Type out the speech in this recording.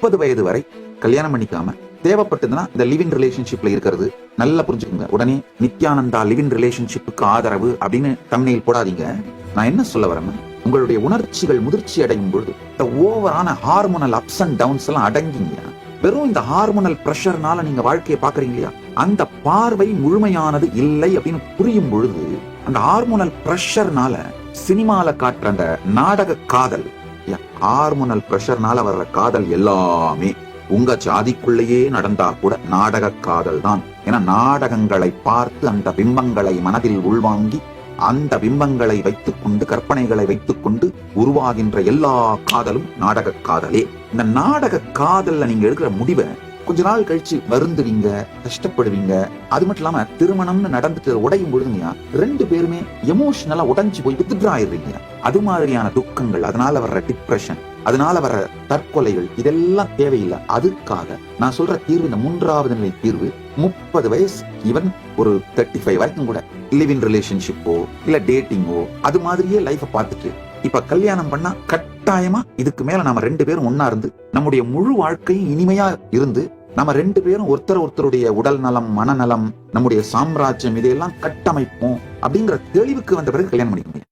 30 வயது வரை கல்யாணம் பண்ணிக்காம தேவைப்பட்டதுன்னா இந்த லிவிங் ரிலேஷன்ஷிப்ல இருக்கிறது நல்லா புரிஞ்சுக்கோங்க. உடனே நித்யானந்தா லிவிங் ரிலேஷன்ஷிப்புக்கு ஆதரவு அப்படின்னு தம்ப்நெயில் போடாதீங்க. நான் என்ன சொல்ல வரேன்னா, உங்களுடைய உணர்ச்சிகள் முதிர்ச்சி அடையும் பொழுது இந்த ஓவரான ஹார்மோனல் அப்ஸ் அண்ட் டவுன்ஸ் எல்லாம் அடங்கிங்க. வெறும் இந்த ஹார்மோனல் பிரஷர்னால நீங்க வாழ்க்கையை பாக்குறீங்க இல்லையா, அந்த பார்வை முழுமையானது இல்லை அப்படின்னு புரியும் பொழுது அந்த ஹார்மோனல் பிரஷர்னால சினிமால காட்டுற அந்த நாடக காதல், ஹார்மோனல் பிரஷர்னால வர்ற காதல் எல்லாமே உங்க ஜாதிக்குள்ளேயே நடந்தா கூட நாடக காதல் தான். ஏன்னா நாடகங்களை பார்த்து அந்த பிம்பங்களை மனதில் உள்வாங்கி அந்த பிம்பங்களை வைத்துக் கொண்டு கற்பனைகளை வைத்துக் கொண்டு உருவாகின்ற எல்லா காதலும் நாடக காதலே. இந்த நாடக காதல்ல நீங்க எடுக்கிற முடிவை கொஞ்ச நாள் கழிச்சு வருந்துவீங்க, கஷ்டப்படுவீங்க. அது மட்டும் இல்லாம திருமணம்னு நடந்துட்டு உடையும் பொழுதுங்க 2 பேருமே எமோஷனலா உடைஞ்சு போய் வித்ட்ரா ஆயிடுறீங்க. அது மாதிரியான துக்கங்கள், அதனால வர்ற டிப்ரெஷன், அதனால வர்ற தற்கொலைகள் இதெல்லாம் தேவையில்லை. அதுக்காக நான் சொல்ற தீர்வு, இந்த 3வது நிலை தீர்வு, 30 வயசு ஈவன் ஒரு 35 வரைக்கும் கூட லிவிங் ரிலேஷன்ஷிப்போ இல்ல டேட்டிங்கோ அது மாதிரியே லைஃப பார்த்துட்டு இப்ப கல்யாணம் பண்ணா கட்டாயமா இதுக்கு மேல நம்ம 2 பேரும் ஒன்னா இருந்து நம்முடைய முழு வாழ்க்கையும் இனிமையா இருந்து நம்ம 2 பேரும் ஒருத்தருடைய உடல் நலம், மனநலம், நம்முடைய சாம்ராஜ்யம் இதையெல்லாம் கட்டமைப்போம் அப்படிங்கிற தெளிவுக்கு வந்த பிறகு கல்யாணம் பண்ணிக்க முடியும்.